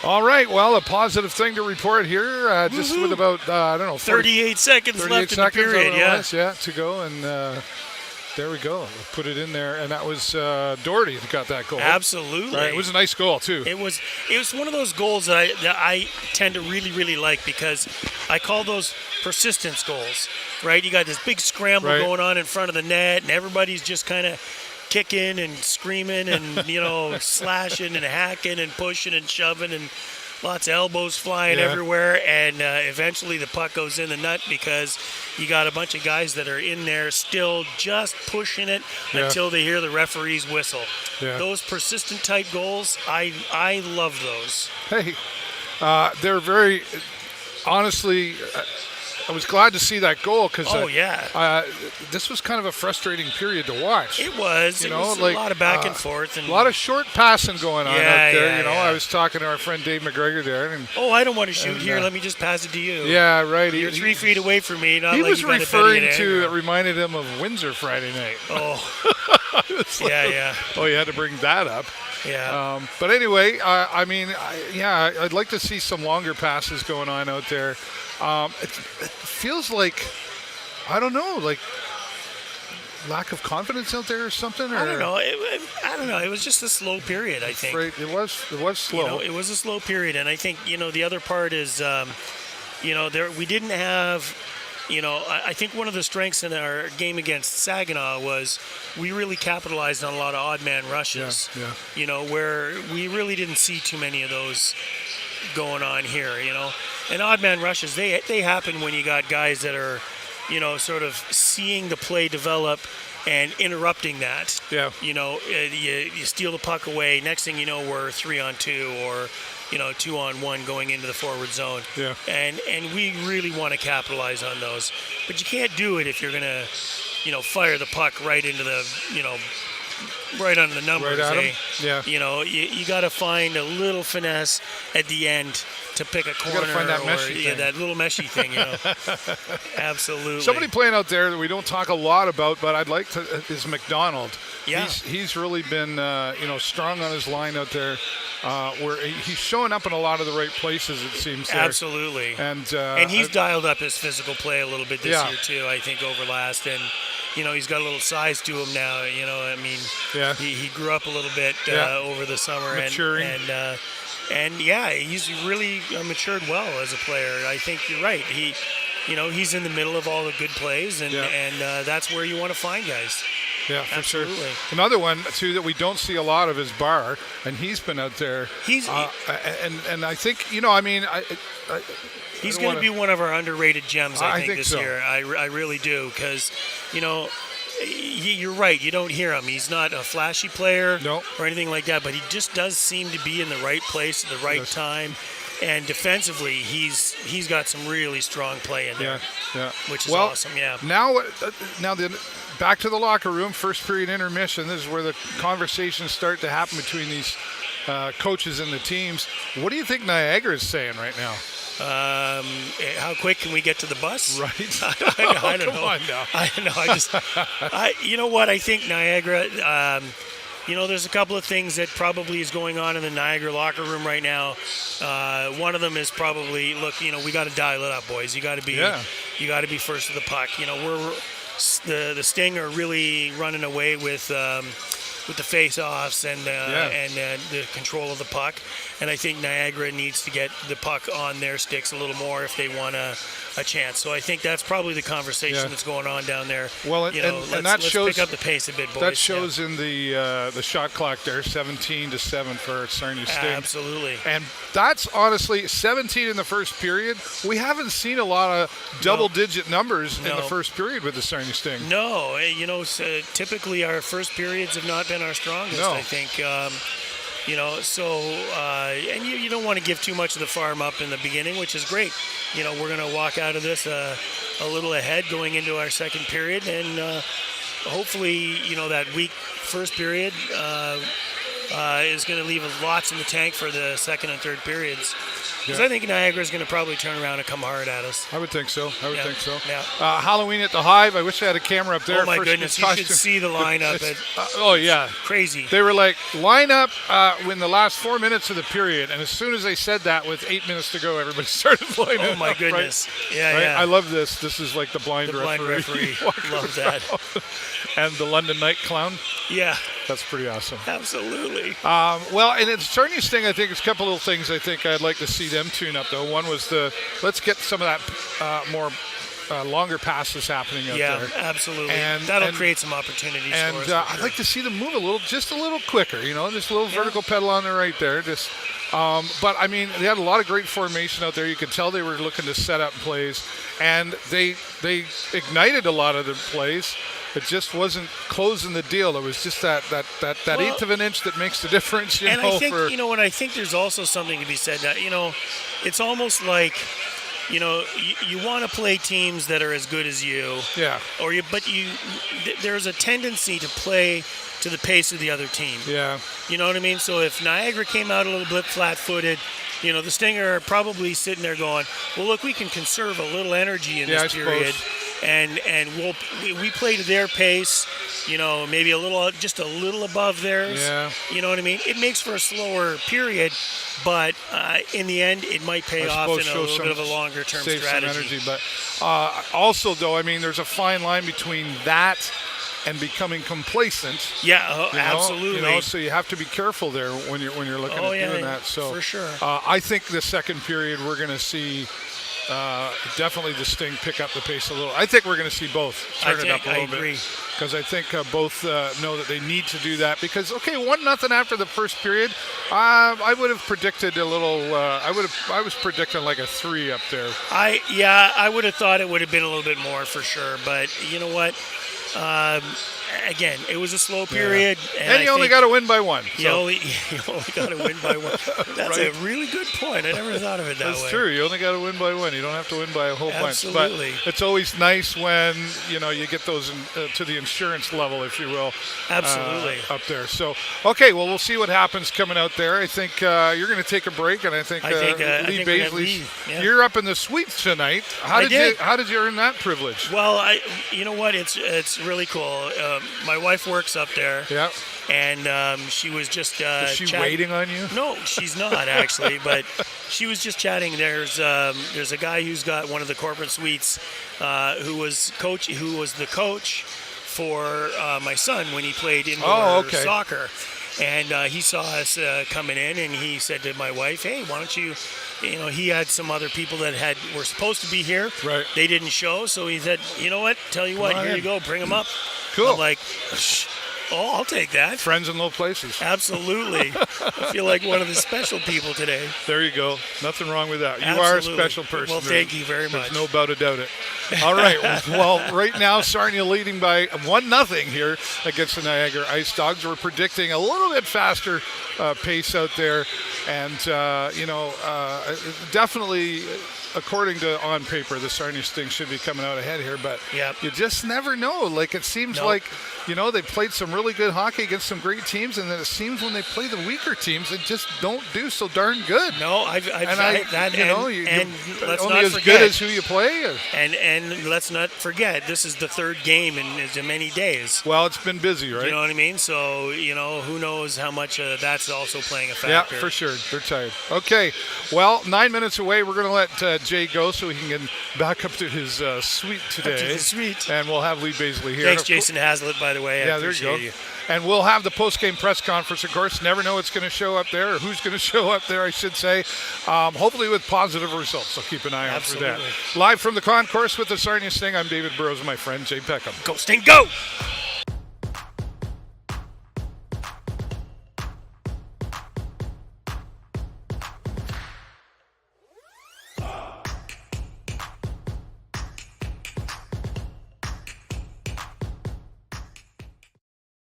All right, well, a positive thing to report here, just with about, 38 seconds 38 left seconds, in the period, to go, and there we go. Put it in there, and that was Doherty that got that goal. Absolutely. Right, it was a nice goal, too. It was one of those goals that I tend to really, really like because I call those persistence goals, right? You got this big scramble going on in front of the net, and everybody's just kind of kicking and screaming and, slashing and hacking and pushing and shoving and lots of elbows flying everywhere. And eventually the puck goes in the net because you got a bunch of guys that are in there still just pushing it until they hear the referee's whistle. Yeah. Those persistent type goals, I love those. Hey, they're very, honestly, I was glad to see that goal because this was kind of a frustrating period to watch. It was. It was a lot of back and forth. And a lot of short passing going on out there. I was talking to our friend Dave McGregor there. And, I don't want to shoot here. Let me just pass it to you. Yeah, right. You're 3 feet away from me. He was referring to, it reminded him of Windsor Friday night. Oh. Oh, you had to bring that up. Yeah. But anyway, I'd like to see some longer passes going on out there. It feels like, I don't know, like lack of confidence out there or something. Or? I don't know. I don't know. It was just a slow period, I think. Right. It was slow. It was a slow period, and I think the other part is, we didn't have. I think one of the strengths in our game against Saginaw was we really capitalized on a lot of odd man rushes. Yeah. Where we really didn't see too many of those going on here. And odd man rushes, they happen when you got guys that are, sort of seeing the play develop and interrupting that. Yeah. You steal the puck away. Next thing you know, we're 3-on-2 or 2-on-1 going into the forward zone. Yeah. And we really want to capitalize on those. But you can't do it if you're going to, fire the puck right into the, right under the numbers. Right at him. Yeah. You got to find a little finesse at the end to pick a corner. You got to find that meshy thing. That little meshy thing, Absolutely. Somebody playing out there that we don't talk a lot about, but I'd like to, is McDonald. Yeah. He's really been, strong on his line out there, where he's showing up in a lot of the right places, it seems. There. Absolutely. And he's dialed up his physical play a little bit this year, too, I think, over last. And, he's got a little size to him now. He grew up a little bit over the summer. Maturing. He's really matured well as a player. I think you're right. He's in the middle of all the good plays, and that's where you want to find guys. Yeah, for Absolutely. sure. Another one, too, that we don't see a lot of is Barr, and he's been out there. And I think, he's going to be one of our underrated gems, I think this so. year. I really do, because, you're right. You don't hear him. He's not a flashy player or anything like that, but he just does seem to be in the right place at the right time. And defensively, he's got some really strong play in there, which is awesome. Yeah. Now back to the locker room. First period intermission. This is where the conversations start to happen between these coaches and the teams. What do you think Niagara is saying right now? How quick can we get to the bus? Right. I don't know. On now. I know. You know what? I think Niagara. There's a couple of things that probably is going on in the Niagara locker room right now. One of them is probably, we got to dial it up, boys. You got to be first to the puck. The Sting are really running away with the face-offs and the control of the puck. And I think Niagara needs to get the puck on their sticks a little more if they want a chance. So I think that's probably the conversation that's going on down there. Well, let's pick up the pace a bit, boys. That shows in the shot clock there, 17-7 for Sarnia Sting. Absolutely. And that's honestly 17 in the first period. We haven't seen a lot of double-digit numbers in the first period with the Sarnia Sting. No, typically our first periods have not been our strongest, I think. And you don't want to give too much of the farm up in the beginning, which is great. We're going to walk out of this a little ahead going into our second period, and hopefully, that weak first period is going to leave lots in the tank for the second and third periods. Because I think Niagara is going to probably turn around and come hard at us. I would think so. Yeah. Halloween at the Hive. I wish I had a camera up there. Oh, my goodness. You should see the lineup. Oh, yeah. Crazy. They were like, line up in the last 4 minutes of the period. And as soon as they said that, with 8 minutes to go, everybody started lining up. Oh, my goodness. Right? Yeah, right? yeah. I love this. This is like the blind referee. Love that. And the London Night Clown. Yeah. That's pretty awesome. Absolutely. Well, and it's Sarnia Sting. I think it's a couple little things I think I'd like to see them tune up, though. One was let's get some of that more longer passes happening out there. Yeah, absolutely. And that'll create some opportunities for us. And I'd like to see them move just a little quicker, just a little vertical pedal on there right there. Just, but I mean, they had a lot of great formation out there. You could tell they were looking to set up plays, and they ignited a lot of the plays. It just wasn't closing the deal. It was just that eighth of an inch that makes the difference. I think, I think there's also something to be said that, it's almost like, you want to play teams that are as good as you. Yeah. There's a tendency to play to the pace of the other team. Yeah. You know what I mean? So if Niagara came out a little bit flat-footed, the Stinger are probably sitting there going, well, look, we can conserve a little energy in this period. And we play to their pace, maybe just a little above theirs. Yeah. You know what I mean? It makes for a slower period, but in the end, it might pay off in a little bit of a longer-term strategy. Some energy, but also, though, I mean, there's a fine line between that and becoming complacent. Yeah, absolutely. So you have to be careful there when you're looking at doing that. So for sure. I think the second period we're going to see. Definitely the Sting pick up the pace a little. I think we're going to see both turn it up a little bit. Because I think both know that they need to do that. Because 1-0 after the first period, I would have predicted a little. I was predicting like a 3 up there. I would have thought it would have been a little bit more for sure. But you know what? Again, it was a slow period. Yeah. And you only got to win by 1. You only got to win by 1. That's a really good point. I never thought of it that way. That's true. You only got to win by 1. You don't have to win by a whole bunch. Absolutely. But it's always nice when, you get those to the insurance level, if you will. Absolutely. Up there. So, okay, well, we'll see what happens coming out there. I think you're going to take a break, and I think Lee Baisley, you're up in the suite tonight. How did you earn that privilege? Well, you know what? It's really cool. My wife works up there. Yeah. And she was just is she waiting on you? No, she's not actually. But she was just chatting. There's a guy who's got one of the corporate suites who was the coach for my son when he played indoor soccer. And he saw us coming in, and he said to my wife, "Hey, why don't you?" He had some other people that were supposed to be here. Right. They didn't show, so he said, "You know what? Tell you what, here you go. Bring them up." Cool. I'm like, oh, I'll take that. Friends in low places. Absolutely. I feel like one of the special people today. There you go. Nothing wrong with that. You are a special person. Well, thank you very much. There's no doubt about it. All right. Well, right now, Sarnia leading by 1-0 here against the Niagara Ice Dogs. We're predicting a little bit faster pace out there. And, definitely, according to on paper, the Sarnia Sting should be coming out ahead here. But you just never know. Like, it seems like, they played some really good hockey against some great teams. And then it seems when they play the weaker teams, they just don't do so darn good. No, I've tried that. And let's only not as forget, good as who you play. And let's not forget, this is the third game in as many days. Well, it's been busy, right? You know what I mean? So, who knows how much that's also playing a factor. Yeah, for sure. They're tired. Okay. Well, 9 minutes away. We're going to let Jay go so he can get back up to his suite today. Up to the suite. And we'll have Lee Baisley here. Thanks, Jason Hazlitt, by the way. Yeah, there you go. And we'll have the post-game press conference, of course. Never know what's going to show up there, or who's going to show up there, I should say. Hopefully with positive results, so keep an eye out for that. Live from the concourse with the Sarnia Sting, I'm David Burrows, my friend Jay Peckham. Go Sting, go!